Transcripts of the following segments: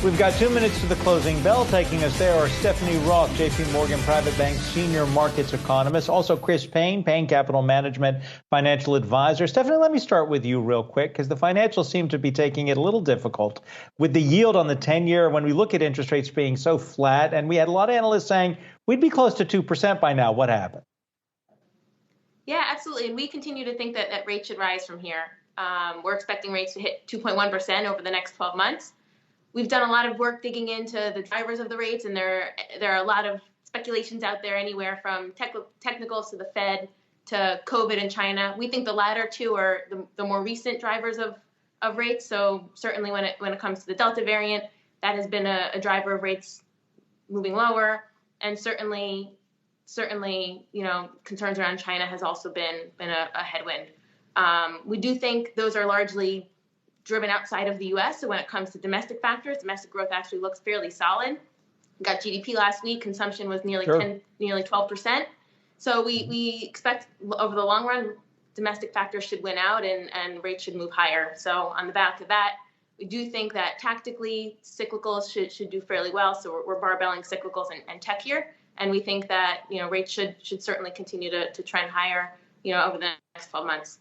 We've got 2 minutes to the closing bell. Taking us there are Stephanie Roth, JPM Private Bank Senior Markets Economist. Also Chris Payne, Payne Capital Management Financial Advisor. Stephanie, let me start with you real quick because the financials seem to be taking it a little difficult with the yield on the 10-year when we look at interest rates being so flat. And we had a lot of analysts saying we'd be close to 2% by now. What happened? Yeah, absolutely. And we continue to think that rates should rise from here. We're expecting rates to hit 2.1% over the next 12 months. We've done a lot of work digging into the drivers of the rates, and there are a lot of speculations out there, anywhere from technicals to the Fed to COVID in China. We think the latter two are the more recent drivers of rates. So certainly when it comes to the Delta variant, that has been a driver of rates moving lower, and certainly concerns around China has also been a headwind. We do think those are largely driven outside of the U.S. So when it comes to domestic factors, domestic growth actually looks fairly solid. We got GDP last week. Consumption was nearly 12%. So we expect over the long run, domestic factors should win out and rates should move higher. So on the back of that, we do think that tactically cyclicals should do fairly well. So we're barbelling cyclicals and tech here. And we think that, rates should certainly continue to trend higher, over the next 12 months.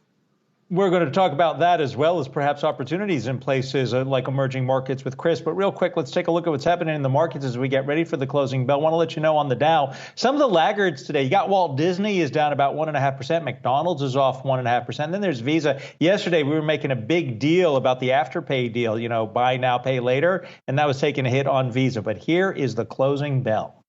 We're going to talk about that as well as perhaps opportunities in places like emerging markets with Chris. But real quick, let's take a look at what's happening in the markets as we get ready for the closing bell. I want to let you know on the Dow, some of the laggards today. You got Walt Disney is down about 1.5%. McDonald's is off 1.5%. Then there's Visa. Yesterday, we were making a big deal about the Afterpay deal, buy now, pay later. And that was taking a hit on Visa. But here is the closing bell.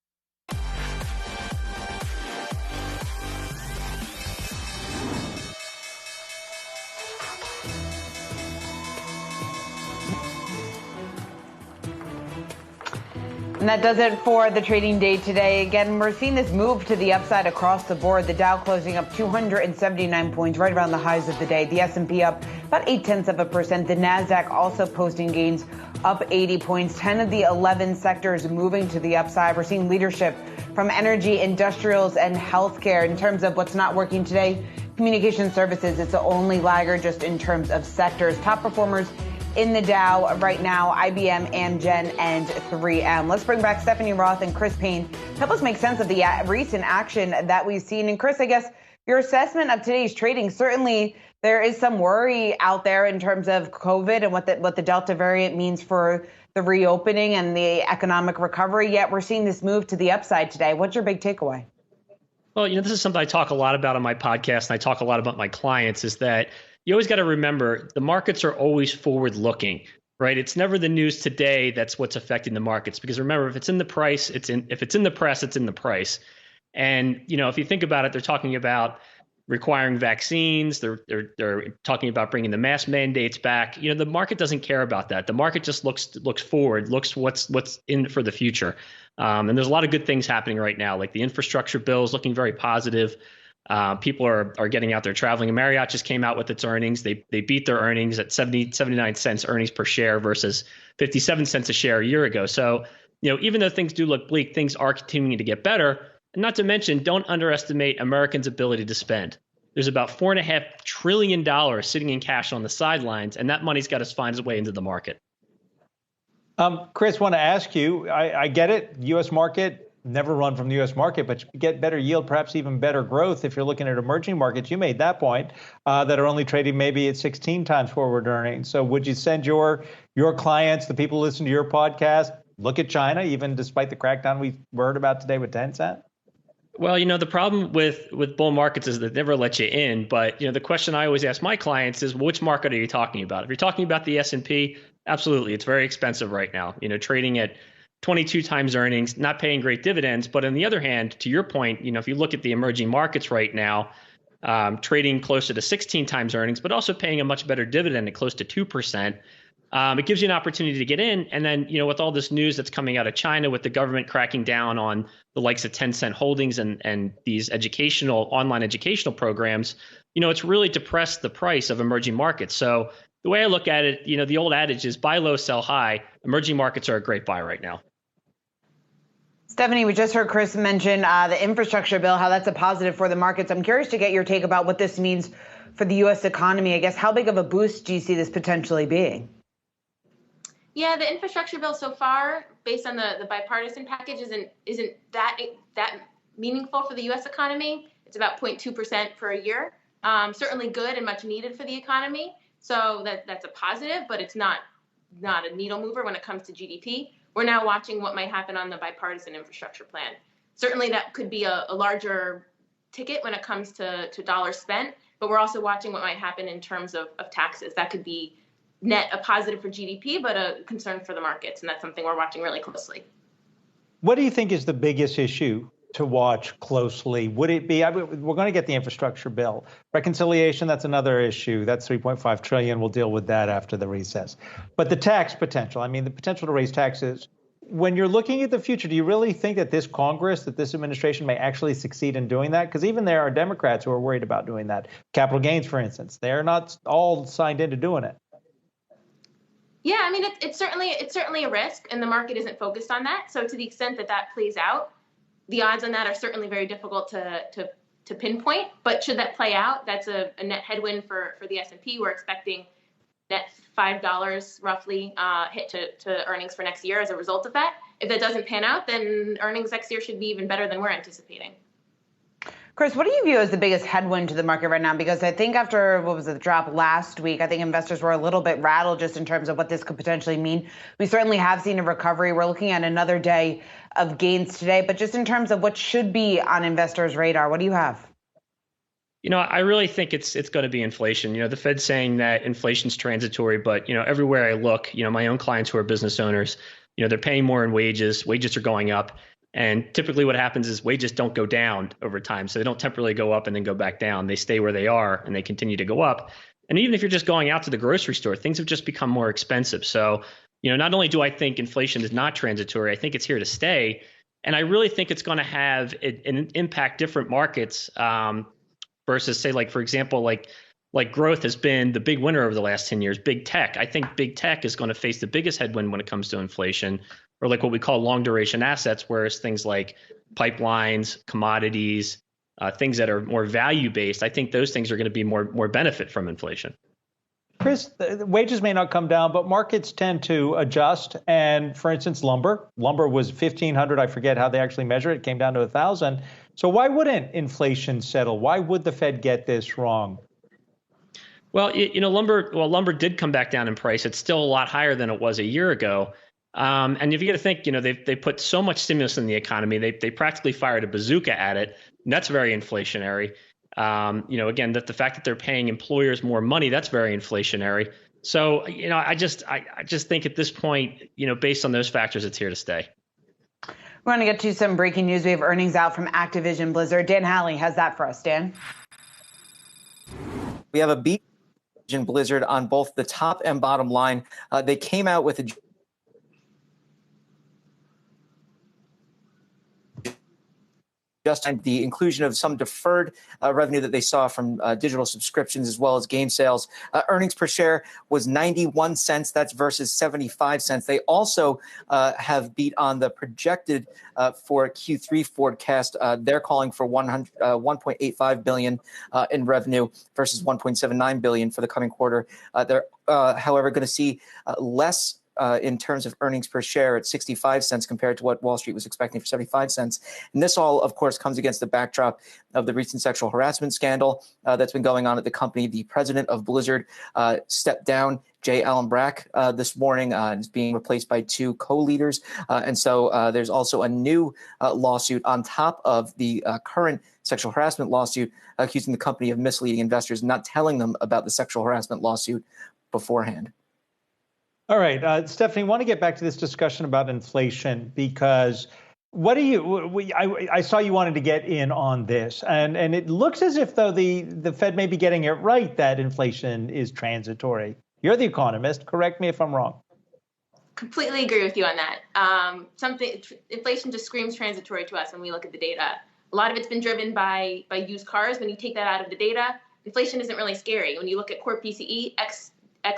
And that does it for the trading day today. Again, we're seeing this move to the upside across the board. The Dow closing up 279 points, right around the highs of the day. The S&P up about 0.8%. The Nasdaq also posting gains up 80 points. 10 of the 11 sectors moving to the upside. We're seeing leadership from energy, industrials, and healthcare. In terms of what's not working today, communication services, it's the only laggard just in terms of sectors. Top performers in the Dow right now, IBM, Amgen, and 3M. Let's bring back Stephanie Roth and Chris Payne. Help us make sense of the recent action that we've seen. And Chris, I guess your assessment of today's trading, certainly there is some worry out there in terms of COVID and what the Delta variant means for the reopening and the economic recovery. Yet we're seeing this move to the upside today. What's your big takeaway? Well, this is something I talk a lot about on my podcast, and I talk a lot about my clients, is that you always got to remember the markets are always forward looking, right? It's never the news today that's what's affecting the markets, because remember, if it's in the price, if it's in the press, it's in the price. And, if you think about it, they're talking about requiring vaccines. They're talking about bringing the mask mandates back. The market doesn't care about that. The market just looks forward, looks what's in for the future. And there's a lot of good things happening right now, like the infrastructure bill is looking very positive. People are getting out there traveling. Marriott just came out with its earnings. They beat their earnings at 79 cents earnings per share versus 57 cents a share a year ago. So, even though things do look bleak, things are continuing to get better. And not to mention, don't underestimate Americans' ability to spend. There's about $4.5 trillion sitting in cash on the sidelines, and that money's got to find its way into the market. Chris, want to ask you, I get it, U.S. market, never run from the U.S. market, but you get better yield, perhaps even better growth if you're looking at emerging markets. You made that point, that are only trading maybe at 16 times forward earnings. So would you send your clients, the people who listen to your podcast, look at China, even despite the crackdown we heard about today with Tencent? Well, the problem with bull markets is that they never let you in. But, the question I always ask my clients is, which market are you talking about? If you're talking about the S&P, absolutely, it's very expensive right now, trading at 22 times earnings, not paying great dividends. But on the other hand, to your point, if you look at the emerging markets right now, trading closer to 16 times earnings, but also paying a much better dividend at close to 2%. It gives you an opportunity to get in. And then, with all this news that's coming out of China, with the government cracking down on the likes of Tencent Holdings and these online educational programs, it's really depressed the price of emerging markets. So the way I look at it, the old adage is buy low, sell high. Emerging markets are a great buy right now. Stephanie, we just heard Chris mention the infrastructure bill, how that's a positive for the markets. I'm curious to get your take about what this means for the U.S. economy. I guess, how big of a boost do you see this potentially being? Yeah, the infrastructure bill so far, based on the bipartisan package, isn't that meaningful for the U.S. economy. It's about 0.2% per year. Certainly good and much needed for the economy. So that's a positive, but it's not a needle mover when it comes to GDP. We're now watching what might happen on the bipartisan infrastructure plan. Certainly that could be a larger ticket when it comes to dollars spent, but we're also watching what might happen in terms of taxes. That could be net a positive for GDP, but a concern for the markets, and that's something we're watching really closely. What do you think is the biggest issue to watch closely? Would it be, we're going to get the infrastructure bill. Reconciliation, that's another issue. That's $3.5 trillion. We'll deal with that after the recess. But the tax potential, the potential to raise taxes, when you're looking at the future, do you really think that this Congress, that this administration may actually succeed in doing that? Because even there are Democrats who are worried about doing that. Capital gains, for instance, they're not all signed into doing it. Yeah, it's certainly a risk, and the market isn't focused on that. So to the extent that plays out, the odds on that are certainly very difficult to pinpoint. But should that play out, that's a net headwind for the S&P. We're expecting net $5 roughly hit to earnings for next year as a result of that. If that doesn't pan out, then earnings next year should be even better than we're anticipating. Chris, what do you view as the biggest headwind to the market right now? Because I think after, the drop last week, I think investors were a little bit rattled just in terms of what this could potentially mean. We certainly have seen a recovery. We're looking at another day of gains today. But just in terms of what should be on investors' radar, what do you have? I really think it's going to be inflation. The Fed's saying that inflation's transitory, but, everywhere I look, my own clients who are business owners, they're paying more in wages. Wages are going up. And typically what happens is wages don't go down over time. So they don't temporarily go up and then go back down. They stay where they are and they continue to go up. And even if you're just going out to the grocery store, things have just become more expensive. So, not only do I think inflation is not transitory, I think it's here to stay. And I really think it's going to have an impact different markets versus say, like, for example, like growth has been the big winner over the last 10 years, big tech. I think big tech is going to face the biggest headwind when it comes to inflation, or like what we call long duration assets, whereas things like pipelines, commodities, things that are more value based, I think those things are going to be more benefit from inflation. Chris, wages may not come down, but markets tend to adjust. And for instance, lumber was 1,500. I forget how they actually measure it. It came down to 1,000. So why wouldn't inflation settle? Why would the Fed get this wrong? Well, lumber did come back down in price. It's still a lot higher than it was a year ago. And if you got to think, they put so much stimulus in the economy, they practically fired a bazooka at it. And that's very inflationary. Again, that the fact that they're paying employers more money, that's very inflationary. So, I just think at this point, based on those factors, it's here to stay. We're going to get to some breaking news. We have earnings out from Activision Blizzard. Dan Halley has that for us. Dan? We have a beat Activision Blizzard on both the top and bottom line. They came out with a just the inclusion of some deferred revenue that they saw from digital subscriptions as well as game sales. Earnings per share was 91 cents. That's versus 75 cents. They also have beat on the projected for Q3 forecast. They're calling for 1.85 billion in revenue versus 1.79 billion for the coming quarter. They're, however, going to see less in terms of earnings per share at 65 cents compared to what Wall Street was expecting for 75 cents. And this all, of course, comes against the backdrop of the recent sexual harassment scandal that's been going on at the company. The president of Blizzard stepped down, Jay Allen Brack, this morning, is being replaced by two co-leaders. And so there's also a new lawsuit on top of the current sexual harassment lawsuit accusing the company of misleading investors and not telling them about the sexual harassment lawsuit beforehand. All right, Stephanie, I want to get back to this discussion about inflation because I saw you wanted to get in on this, and it looks as if though the Fed may be getting it right that inflation is transitory. You're the economist. Correct me if I'm wrong. Completely agree with you on that. Inflation just screams transitory to us when we look at the data. A lot of it's been driven by used cars. When you take that out of the data, inflation isn't really scary. When you look at core PCE ex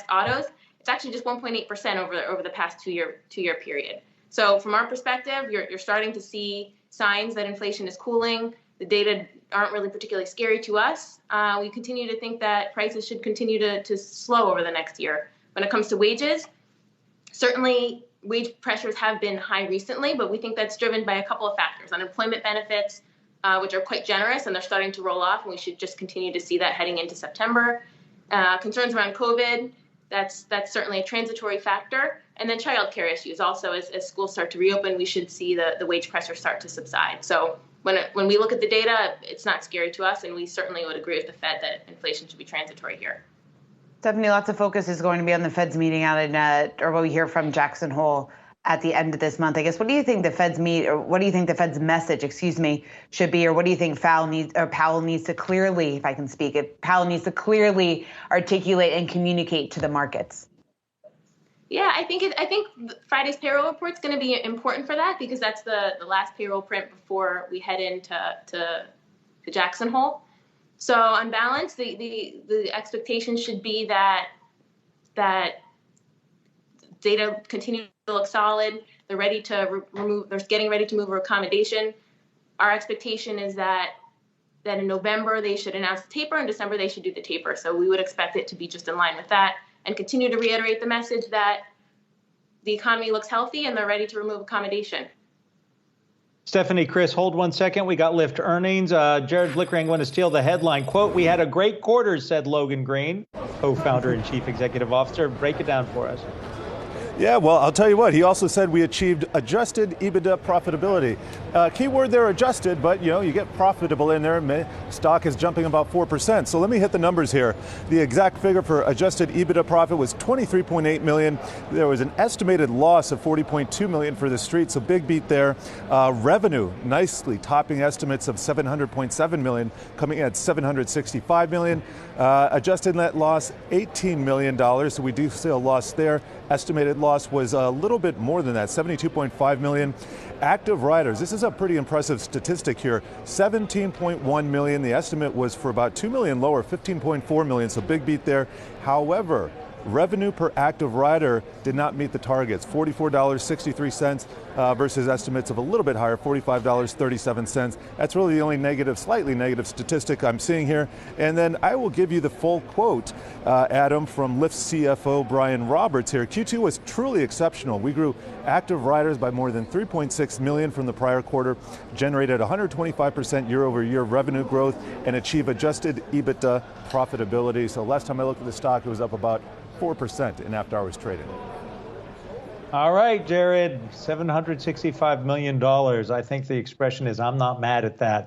autos, it's actually just 1.8% over the past two-year period. So from our perspective, you're starting to see signs that inflation is cooling. The data aren't really particularly scary to us. We continue to think that prices should continue to slow over the next year. When it comes to wages, Certainly, wage pressures have been high recently, but we think that's driven by a couple of factors. Unemployment benefits, which are quite generous, and they're starting to roll off, and we should just continue to see that heading into September. Concerns around COVID, that's certainly a transitory factor. And then childcare issues also, as schools start to reopen, we should see the wage pressure start to subside. So when we look at the data, it's not scary to us, and we certainly would agree with the Fed that inflation should be transitory here. Stephanie, lots of focus is going to be on the Fed's meeting out or what we hear from Jackson Hole at the end of this month. I guess, what do you think the Fed's what do you think the Fed's message, should be, or what do you think Powell needs to clearly, if I can speak, Powell needs to clearly articulate and communicate to the markets? Yeah, I think Friday's payroll report is going to be important for that, because that's the last payroll print before we head into Jackson Hole. So on balance, the expectation should be that data continue to look solid. They're ready to they're getting ready to move for accommodation. Our expectation is that in November they should announce the taper, in December they should do the taper. So we would expect it to be just in line with that, and continue to reiterate the message that the economy looks healthy and they're ready to remove accommodation. Stephanie, Chris, hold 1 second. We got Lyft earnings. Jared Blickering going to steal the headline. Quote, "We had a great quarter," said Logan Green, co-founder and chief executive officer. Break it down for us. Yeah, well, I'll tell you what, he also said we achieved adjusted EBITDA profitability. Keyword there, adjusted, but you get profitable in there. Stock is jumping about 4%. So let me hit the numbers here. The exact figure for adjusted EBITDA profit was $23.8 million. There was an estimated loss of $40.2 million for the street, so big beat there. Revenue, nicely topping estimates of $700.7 million, coming in at $765 million. Adjusted net loss, $18 million, so we do see a loss there. Estimated loss was a little bit more than that, $72.5 million. Active riders, this is a pretty impressive statistic here, 17.1 million. The estimate was for about 2 million lower, 15.4 million, so big beat there. However, revenue per active rider did not meet the targets, $44.63 versus estimates of a little bit higher, $45.37. That's really the only slightly negative statistic I'm seeing here. And then I will give you the full quote, Adam, from Lyft CFO Brian Roberts here. Q2 was truly exceptional. We grew active riders by more than 3.6 million from the prior quarter, generated 125% year-over-year revenue growth, and achieved adjusted EBITDA profitability. So last time I looked at the stock, it was up about 4% in after-hours trading. All right, Jared, $765 million. I think the expression is, I'm not mad at that.